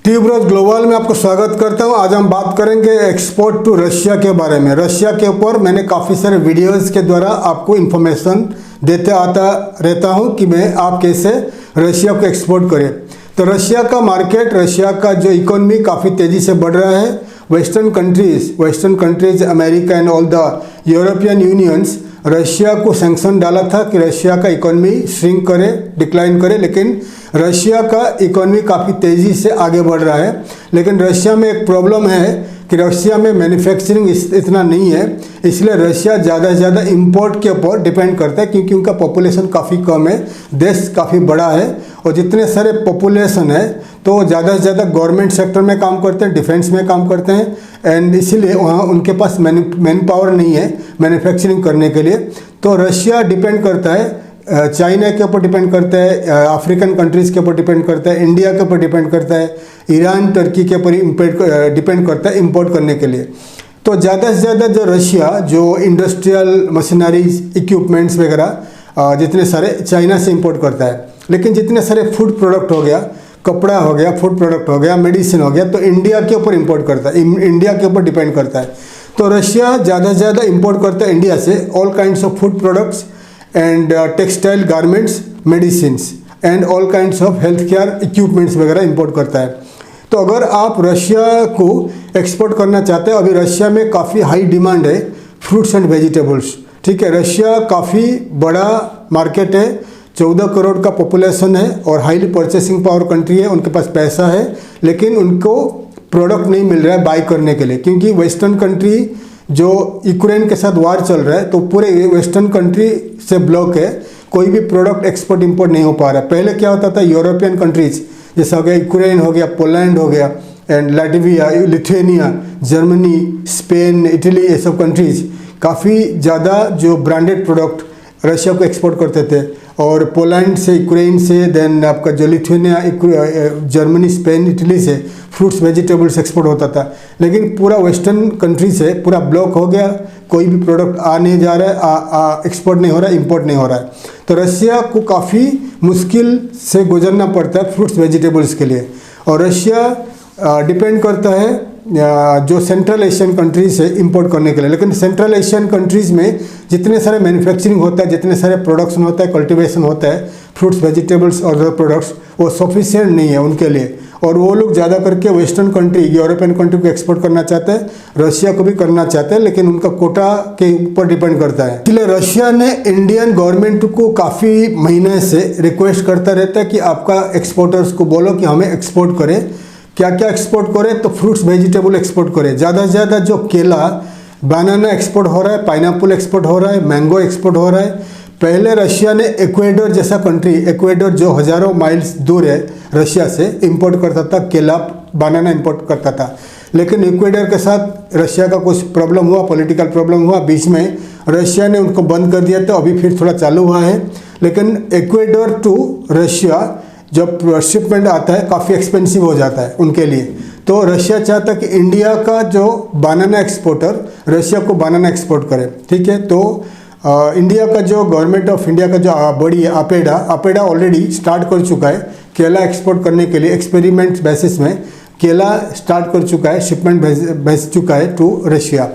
Tuberose global में आपको स्वागत करता हूं। आज हम बात करेंगे एक्सपोर्ट टू रशिया के बारे में। रशिया के ऊपर मैंने काफ़ी सारे वीडियोस के द्वारा आपको इन्फॉर्मेशन देते आता रहता हूं कि मैं आप कैसे रशिया को एक्सपोर्ट करें। तो रशिया का मार्केट, रशिया का जो इकोनॉमी काफ़ी तेज़ी से बढ़ रहा है। Western countries America and all the European unions Russia को सैंक्शन डाला था कि रशिया का इकोनॉमी श्रिंक करे, डिक्लाइन करे, लेकिन रशिया का इकोनॉमी काफ़ी तेज़ी से आगे बढ़ रहा है। लेकिन रशिया में एक प्रॉब्लम है कि रशिया में मैन्युफैक्चरिंग इतना नहीं है, इसलिए रशिया ज़्यादा से ज़्यादा इंपोर्ट के ऊपर डिपेंड करता है, क्योंकि उनका पॉपुलेशन काफ़ी कम है, देश काफ़ी बड़ा है और जितने सारे पॉपुलेशन है तो ज़्यादा से ज़्यादा गवर्नमेंट सेक्टर में काम करते हैं, डिफेंस में काम करते हैं, एंड इसीलिए वहाँ उनके पास मैन पावर नहीं है मैन्युफैक्चरिंग करने के लिए। तो रशिया डिपेंड करता है चाइना के ऊपर डिपेंड करता है, अफ्रीकन कंट्रीज़ के ऊपर डिपेंड करता है, इंडिया के ऊपर डिपेंड करता है, ईरान टर्की के ऊपर डिपेंड करता है इंपोर्ट करने के लिए। तो ज़्यादा से ज़्यादा जो रशिया जो इंडस्ट्रियल मशीनरीज इक्विपमेंट्स वगैरह जितने सारे चाइना से इंपोर्ट करता है, लेकिन जितने सारे फूड प्रोडक्ट हो गया, कपड़ा हो गया, फूड प्रोडक्ट हो गया, मेडिसिन हो गया, तो इंडिया के ऊपर इंपोर्ट करता है, इंडिया के ऊपर डिपेंड करता है। तो रशिया ज़्यादा से ज़्यादा इंपोर्ट करता है इंडिया से all kinds of food products and textile garments, medicines and all kinds of health care equipments वगैरह इंपोर्ट करता है। तो अगर आप रशिया को एक्सपोर्ट करना चाहते हैं, अभी रशिया में काफ़ी हाई डिमांड है फ्रूट्स एंड वेजिटेबल्स, ठीक है। रशिया काफ़ी बड़ा मार्केट है, 14 करोड़ का पॉपुलेशन है और हाईली परचेसिंग पावर कंट्री है, उनके पास पैसा है, लेकिन उनको प्रोडक्ट नहीं मिल रहा है बाई करने के लिए, क्योंकि वेस्टर्न कंट्री जो यूक्रेन के साथ वार चल रहा है तो पूरे वेस्टर्न कंट्री से ब्लॉक है, कोई भी प्रोडक्ट एक्सपोर्ट इंपोर्ट नहीं हो पा रहा है। पहले क्या होता था, यूरोपियन कंट्रीज जैसा हो गया यूक्रेन हो गया, पोलैंड हो गया and Latvia, Lithuania, Germany, Spain, Italy, ये सब कंट्रीज काफ़ी ज़्यादा जो ब्रांडेड प्रोडक्ट रशिया को एक्सपोर्ट करते थे, और पोलैंड से, यूक्रेन से, देन आपका जो लिथुआनिया, जर्मनी, स्पेन, इटली से फ्रूट्स वेजिटेबल्स एक्सपोर्ट होता था। लेकिन पूरा वेस्टर्न कंट्री से पूरा ब्लॉक हो गया, कोई भी प्रोडक्ट आ नहीं जा रहा है, एक्सपोर्ट नहीं हो रहा है, इंपोर्ट नहीं हो रहा है। तो रशिया को काफ़ी मुश्किल से गुजरना पड़ता है फ्रूट्स वेजिटेबल्स के लिए। और रशिया डिपेंड करता है जो सेंट्रल एशियन कंट्रीज से इंपोर्ट करने के लिए, लेकिन सेंट्रल एशियन कंट्रीज़ में जितने सारे मैन्युफैक्चरिंग होता है, जितने सारे प्रोडक्शन होता है, कल्टीवेशन होता है फ्रूट्स वेजिटेबल्स और अदर प्रोडक्ट्स, वो सफिशिएंट नहीं है उनके लिए, और वो लोग ज़्यादा करके वेस्टर्न कंट्री, यूरोपियन कंट्री को एक्सपोर्ट करना चाहते हैं, रशिया को भी करना चाहते हैं, लेकिन उनका कोटा के ऊपर डिपेंड करता है। इसलिए रशिया ने इंडियन गवर्नमेंट को काफ़ी महीने से रिक्वेस्ट करता रहता है कि आपका एक्सपोर्टर्स को बोलो कि हमें एक्सपोर्ट करें। क्या क्या एक्सपोर्ट करें, तो फ्रूट्स वेजिटेबल एक्सपोर्ट करें। ज़्यादा से ज़्यादा जो केला, बनाना एक्सपोर्ट हो रहा है, पाइनएप्पल एक्सपोर्ट हो रहा है, मैंगो एक्सपोर्ट हो रहा है। पहले रशिया ने इक्वेडर जैसा कंट्री, इक्वेडर जो हज़ारों माइल्स दूर है रशिया से, इंपोर्ट करता था केला, बनाना इंपोर्ट करता था, लेकिन इक्वेडर के साथ रशिया का कुछ प्रॉब्लम हुआ, पॉलिटिकल प्रॉब्लम हुआ, बीच में रशिया ने उनको बंद कर दिया, तो अभी फिर थोड़ा चालू हुआ है। लेकिन इक्वेडर टू रशिया जब शिपमेंट आता है काफ़ी एक्सपेंसिव हो जाता है उनके लिए। तो रशिया चाहता है कि इंडिया का जो बनाना एक्सपोर्टर रशिया को बनाना एक्सपोर्ट करे, ठीक है। तो इंडिया का जो गवर्नमेंट ऑफ इंडिया का जो बड़ी है अपेडा ऑलरेडी स्टार्ट कर चुका है केला एक्सपोर्ट करने के लिए, एक्सपेरिमेंट बेसिस में केला स्टार्ट कर चुका है, शिपमेंट भेज चुका है टू रशिया।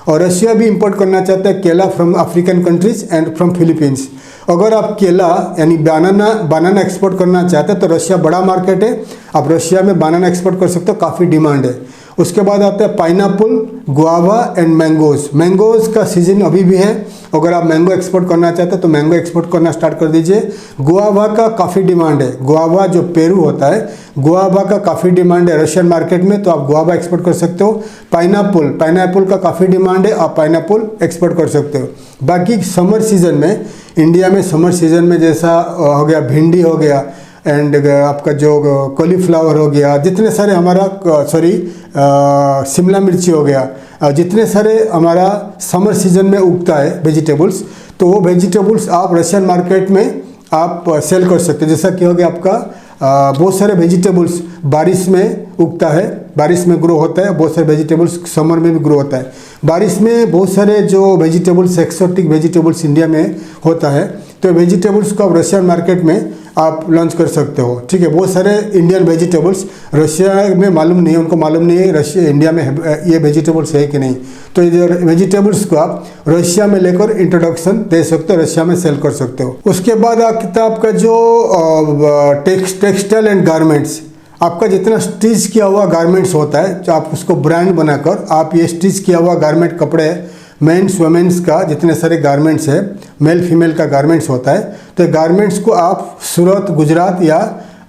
और रशिया भी इंपोर्ट करना चाहता है केला from African countries and from Philippines. अगर आप केला यानी बनाना एक्सपोर्ट करना चाहते हैं तो रशिया बड़ा मार्केट है, आप रशिया में बनाना एक्सपोर्ट कर सकते हो, काफ़ी डिमांड है। उसके बाद आता है pineapple, guava and mangoes. Mangoes का सीजन अभी भी है, अगर आप मैंगो एक्सपोर्ट करना चाहते हैं तो मैंगो एक्सपोर्ट करना स्टार्ट कर दीजिए। गुआवा का काफ़ी डिमांड है, गुआवा जो पेरू होता है, गुआवा का काफ़ी डिमांड है रशियन मार्केट में, तो आप गुआवा एक्सपोर्ट कर सकते हो। पाइनएप्पल का काफ़ी डिमांड है, आप पाइनएप्पल एक्सपोर्ट कर सकते हो। बाकी समर सीजन में, इंडिया में समर सीजन में जैसा हो गया भिंडी हो गया एंड आपका जो कॉलीफ्लावर हो गया, जितने सारे हमारा शिमला मिर्ची हो गया, जितने सारे हमारा समर सीजन में उगता है वेजिटेबल्स, तो वो वेजिटेबल्स आप रशियन मार्केट में आप सेल कर सकते हैं। जैसा कि हो गया आपका बहुत सारे वेजिटेबल्स बारिश में उगता है, बारिश में ग्रो होता है, बहुत सारे वेजिटेबल्स समर में भी ग्रो होता है। बारिश में बहुत सारे जो वेजिटेबल्स, एक्सोटिक वेजिटेबल्स इंडिया में होता है, तो वेजिटेबल्स को आप रशियन मार्केट में आप लॉन्च कर सकते हो। ठीक है, बहुत सारे इंडियन वेजिटेबल्स रशिया में मालूम नहीं है, उनको मालूम नहीं है रशिया इंडिया में ये वेजिटेबल्स है कि नहीं, तो ये वेजिटेबल्स को आप रशिया में लेकर इंट्रोडक्शन दे सकते हो, रशिया में सेल कर सकते हो। उसके बाद आपका जो टेक्सटाइल एंड गारमेंट्स, आपका जितना स्टिच किया हुआ गारमेंट्स होता है, जो आप उसको ब्रांड बनाकर आप ये स्टिच किया हुआ गारमेंट कपड़े मेंस वुमेन्स का जितने सारे गारमेंट्स है, मेल फीमेल का गारमेंट्स होता है, तो गारमेंट्स को आप सूरत गुजरात या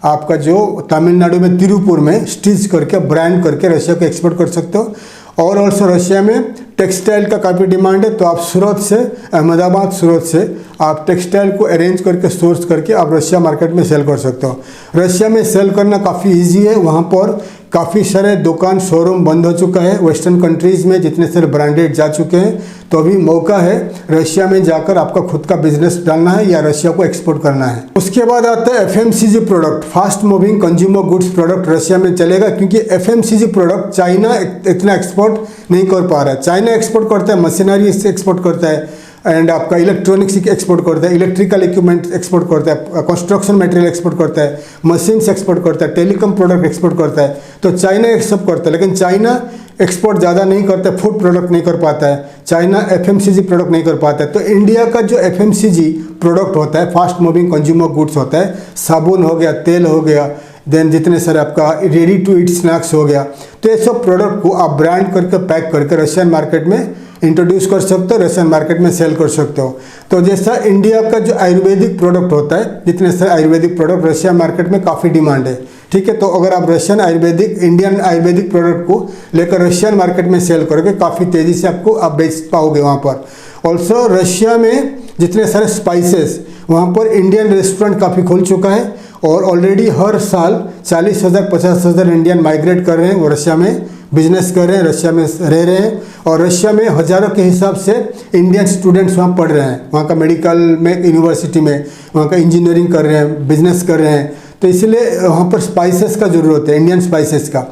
आपका जो तमिलनाडु में तिरुपुर में स्टिच करके ब्रांड करके रशिया को एक्सपोर्ट कर सकते हो। और ऑल्सो रशिया में टेक्सटाइल का काफ़ी डिमांड है, तो आप सूरत से, अहमदाबाद सूरत से आप टेक्सटाइल को अरेंज करके सोर्स करके आप रशिया मार्केट में सेल कर सकते हो। रशिया में सेल करना काफ़ी इजी है, वहाँ पर काफ़ी सारे दुकान शोरूम बंद हो चुका है, वेस्टर्न कंट्रीज़ में जितने सारे ब्रांडेड जा चुके हैं, तो अभी मौका है रशिया में जाकर आपका खुद का बिजनेस डालना है या रशिया को एक्सपोर्ट करना है। उसके बाद आता है FMCG product, fast moving consumer goods product Russia में चलेगा, क्योंकि FMCG प्रोडक्ट चाइना इतना एक्सपोर्ट नहीं कर पा रहा है। चाइना एक्सपोर्ट करता है, मशीनरी से एक्सपोर्ट करता है, एंड आपका इलेक्ट्रॉनिक्स एक्सपोर्ट करता है, इलेक्ट्रिकल इक्विपमेंट एक्सपोर्ट करता है, कंस्ट्रक्शन मटेरियल एक्सपोर्ट करता है, मशीन्स एक्सपोर्ट करता है, टेलीकॉम प्रोडक्ट एक्सपोर्ट करता है, तो चाइना ये सब करता है। लेकिन चाइना एक्सपोर्ट ज़्यादा नहीं करता है, फूड प्रोडक्ट नहीं कर पाता है, चाइना FMCG प्रोडक्ट नहीं कर पाता है। तो इंडिया का जो FMCG प्रोडक्ट होता है, फास्ट मूविंग कंज्यूमर गुड्स होता है, साबुन हो गया, तेल हो गया, देन जितने सारे आपका रेडी टू ईट स्नैक्स हो गया, तो ये सब प्रोडक्ट को आप ब्रांड करके पैक करके रशियन मार्केट में इंट्रोड्यूस कर सकते हो, रशियन मार्केट में सेल कर सकते हो। तो जैसा इंडिया का जो आयुर्वेदिक प्रोडक्ट होता है, जितने सारे आयुर्वेदिक प्रोडक्ट रशिया मार्केट में काफ़ी डिमांड है। ठीक है, तो अगर आप इंडियन आयुर्वेदिक प्रोडक्ट को लेकर रशियन मार्केट में सेल करोगे, काफ़ी तेज़ी से आप बेच पाओगे वहाँ पर। ऑल्सो रशिया में जितने सारे स्पाइसेस, वहाँ पर इंडियन रेस्टोरेंट काफ़ी खुल चुका है, और ऑलरेडी हर साल 40,000 50,000 इंडियन माइग्रेट कर रहे हैं, वो रशिया में बिजनेस कर रहे हैं, रशिया में रह रहे हैं, और रशिया में हज़ारों के हिसाब से इंडियन स्टूडेंट्स वहाँ पढ़ रहे हैं, वहाँ का मेडिकल में यूनिवर्सिटी में, वहाँ का इंजीनियरिंग कर रहे हैं, बिजनेस कर रहे हैं। तो इसलिए वहाँ पर स्पाइसेस का ज़रूरत है, इंडियन स्पाइसेस का।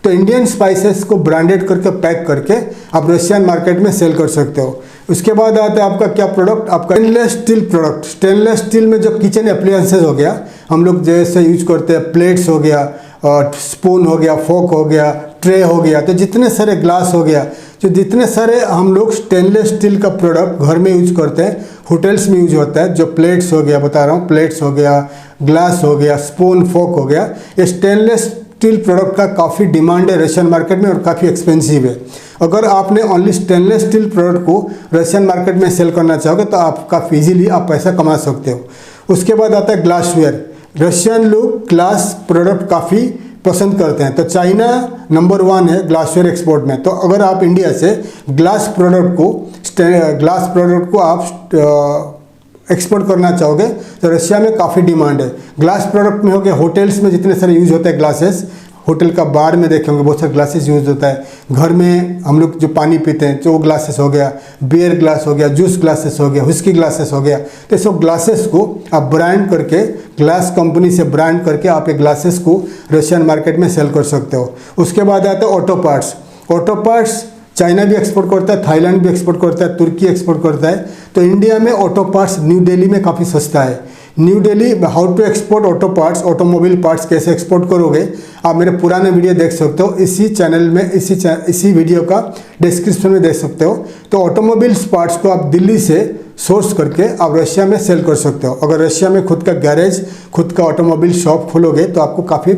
तो इंडियन स्पाइसेस को ब्रांडेड करके पैक करके आप रशियन मार्केट में सेल कर सकते हो। उसके बाद आता है आपका क्या प्रोडक्ट, आपका stainless steel product. Stainless steel में जो किचन अप्लायंसेस हो गया, हम लोग जैसे यूज करते हैं, प्लेट्स हो गया, और स्पून हो गया, फोक हो गया, ट्रे हो गया, तो जितने सारे ग्लास हो गया, जो जितने सारे हम लोग स्टेनलेस स्टील का प्रोडक्ट घर में यूज करते हैं, होटल्स में यूज होता है, जो प्लेट्स हो गया, बता रहा हूँ, प्लेट्स हो गया, ग्लास हो गया, स्पून फोक हो गया, ये स्टेनलेस स्टील प्रोडक्ट का काफ़ी डिमांड है रशियन मार्केट में, और काफ़ी एक्सपेंसिव है। अगर आपने ओनली स्टेनलेस स्टील प्रोडक्ट को रशियन मार्केट में सेल करना चाहोगे, तो आप काफ़ी ईजिली आप पैसा कमा सकते हो। उसके बाद आता है ग्लासवेयर। रशियन लोग ग्लास प्रोडक्ट काफ़ी पसंद करते हैं, तो चाइना नंबर 1 है ग्लासवेयर एक्सपोर्ट में। तो अगर आप इंडिया से ग्लास प्रोडक्ट को आप एक्सपोर्ट करना चाहोगे, तो रशिया में काफ़ी डिमांड है। ग्लास प्रोडक्ट में हो गया, होटल्स में जितने सारे यूज होते हैं ग्लासेस, होटल का बार में देखे होंगे बहुत सारे ग्लासेस यूज होता है, घर में हम लोग जो पानी पीते हैं जो ग्लासेस हो गया, बियर ग्लास हो गया, जूस ग्लासेस हो गया, व्हिस्की ग्लासेस हो गया, तो सब ग्लासेस को आप ब्रांड करके, ग्लास कंपनी से ब्रांड करके आप ये ग्लासेस को रशियन मार्केट में सेल कर सकते हो। उसके बाद आता है auto parts. Auto parts China भी एक्सपोर्ट करता है, थाईलैंड भी एक्सपोर्ट करता है, तुर्की एक्सपोर्ट करता है। तो इंडिया में ऑटो पार्ट्स न्यू दिल्ली में काफ़ी सस्ता है। New Delhi how to export auto parts, automobile parts कैसे एक्सपोर्ट करोगे, आप मेरे पुराने वीडियो देख सकते हो, इसी चैनल में इसी वीडियो का डिस्क्रिप्शन में देख सकते हो। तो ऑटोमोबाइल्स पार्ट्स को आप दिल्ली से सोर्स करके आप रशिया में सेल कर सकते हो। अगर रशिया में खुद का गैरेज, खुद का ऑटोमोबाइल शॉप खोलोगे तो आपको काफ़ी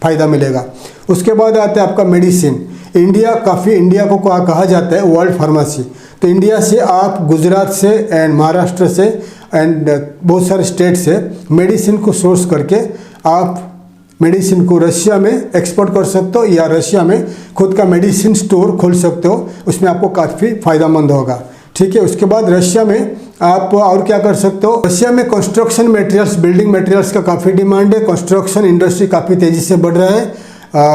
फ़ायदा मिलेगा। उसके बाद आता है आपका मेडिसिन। इंडिया को कहा जाता है वर्ल्ड फार्मेसी। तो इंडिया से आप गुजरात से एंड महाराष्ट्र से एंड बहुत सारे स्टेट से मेडिसिन को सोर्स करके आप मेडिसिन को रशिया में एक्सपोर्ट कर सकते हो, या रशिया में खुद का मेडिसिन स्टोर खोल सकते हो, उसमें आपको काफ़ी फ़ायदेमंद होगा। ठीक है, उसके बाद रशिया में आप और क्या कर सकते हो, रशिया में कंस्ट्रक्शन मटेरियल्स, बिल्डिंग मटेरियल्स का काफ़ी डिमांड है। कंस्ट्रक्शन इंडस्ट्री काफ़ी तेज़ी से बढ़ रहा है।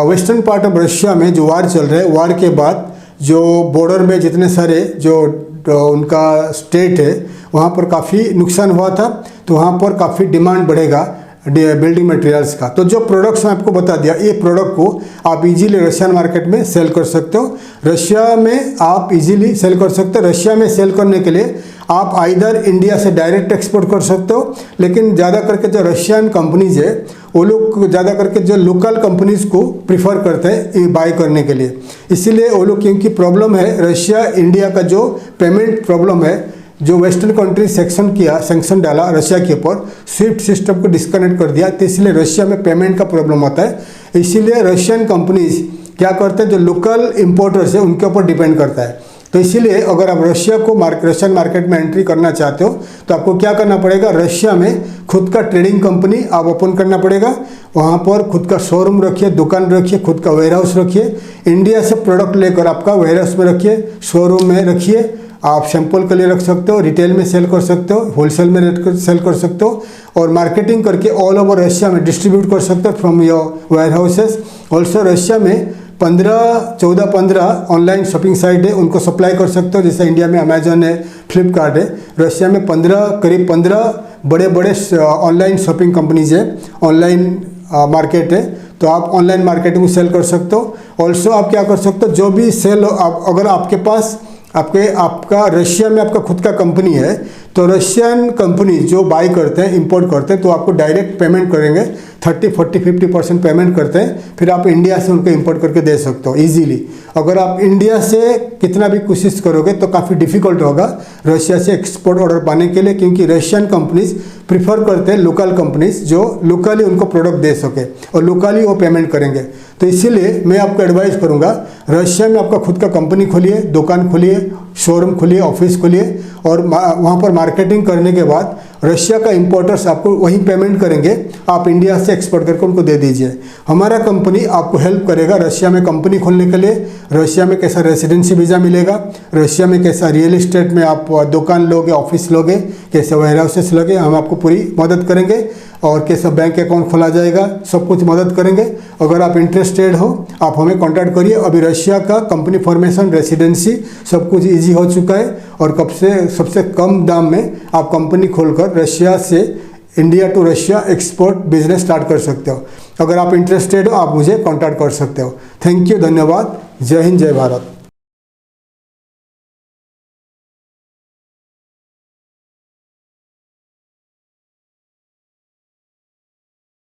वेस्टर्न पार्ट ऑफ रशिया में जो वार चल रहा है, वार के बाद जो बॉर्डर में जितने सारे जो उनका स्टेट है वहाँ पर काफ़ी नुकसान हुआ था, तो वहाँ पर काफ़ी डिमांड बढ़ेगा बिल्डिंग मटेरियल्स का। तो जो प्रोडक्ट्स मैं आपको बता दिया, ये प्रोडक्ट को आप इजीली रशियन मार्केट में सेल कर सकते हो। रशिया में आप इजीली सेल कर सकते हो। रशिया में सेल करने के लिए आप आइदर इंडिया से डायरेक्ट एक्सपोर्ट कर सकते हो, लेकिन ज़्यादा करके जो रशियन कंपनीज है वो लोग ज़्यादा करके जो लोकल कंपनीज को प्रिफर करते हैं ये बाय करने के लिए। इसीलिए वो लोग, क्योंकि प्रॉब्लम है रशिया इंडिया का जो पेमेंट प्रॉब्लम है, जो वेस्टर्न कंट्री सैंक्शन डाला रशिया के ऊपर, स्विफ्ट सिस्टम को डिस्कनेक्ट कर दिया, तो इसलिए रशिया में पेमेंट का प्रॉब्लम होता है। इसीलिए रशियन कंपनीज क्या करते हैं, जो लोकल इंपोर्टर्स है उनके ऊपर डिपेंड करता है। तो इसीलिए अगर आप रशिया को रशियन मार्केट में एंट्री करना चाहते हो तो आपको क्या करना पड़ेगा, रशिया में खुद का ट्रेडिंग कंपनी आप ओपन करना पड़ेगा। वहाँ पर खुद का शोरूम रखिए, दुकान रखिए, खुद का वेयरहाउस रखिए। इंडिया से प्रोडक्ट लेकर आपका वेयरहाउस में रखिए, शोरूम में रखिए। आप सैंपल के लिए रख सकते हो, रिटेल में सेल कर सकते हो, होलसेल में सेल कर सकते हो, और मार्केटिंग करके ऑल ओवर रशिया में डिस्ट्रीब्यूट कर सकते हो from your warehouses. Also Russia में 15 ऑनलाइन शॉपिंग साइट है, उनको सप्लाई कर सकते हो। जैसे इंडिया में अमेजन है, फ्लिपकार्ट है, रशिया में करीब 15 बड़े बड़े ऑनलाइन शॉपिंग कंपनीज है, ऑनलाइन मार्केट है। तो आप ऑनलाइन मार्केटिंग में सेल कर सकते हो। ऑल्सो आप क्या कर सकते हो, जो भी सेल अगर आपके पास आपका रशिया में आपका खुद का कंपनी है, तो रशियन कंपनी जो बाई करते हैं, इंपोर्ट करते हैं, तो आपको डायरेक्ट पेमेंट करेंगे, 30, 40, 50% पेमेंट करते हैं। फिर आप इंडिया से उनको इंपोर्ट करके दे सकते हो ईजीली। अगर आप इंडिया से कितना भी कोशिश करोगे तो काफ़ी डिफिकल्ट होगा रशिया से एक्सपोर्ट ऑर्डर पाने के लिए, क्योंकि रशियन कंपनीज प्रिफर करते हैं लोकल कंपनीज जो लोकली उनको प्रोडक्ट दे सके और लोकली वो पेमेंट करेंगे। तो इसीलिए मैं आपको एडवाइस करूंगा, रशिया में आपका खुद का कंपनी खोलिए, दुकान खोलिए, शोरूम खोलिए, ऑफिस खोलिए, और वहाँ पर मार्केटिंग करने के बाद रशिया का इंपोर्टर्स आपको वहीं पेमेंट करेंगे, आप इंडिया से एक्सपोर्ट करके उनको दे दीजिए। हमारा कंपनी आपको हेल्प करेगा रशिया में कंपनी खोलने के लिए। रशिया में कैसा रेसिडेंसी वीज़ा मिलेगा, रशिया में कैसा रियल इस्टेट में आप दुकान लोगे, ऑफिस लोगे, कैसे वेयरहाउसेस लोगे, हम आपको पूरी मदद करेंगे। और कैसा बैंक अकाउंट खोला जाएगा, सब कुछ मदद करेंगे। अगर आप इंटरेस्टेड हो आप हमें कांटेक्ट करिए। अभी रशिया का कंपनी फॉर्मेशन, रेसिडेंसी सब कुछ इजी हो चुका है, और सबसे कम दाम में आप कंपनी खोलकर रशिया से India to Russia export business start कर सकते हो। अगर आप इंटरेस्टेड हो आप मुझे कांटेक्ट कर सकते हो। थैंक यू, धन्यवाद। जय हिंद, जय भारत।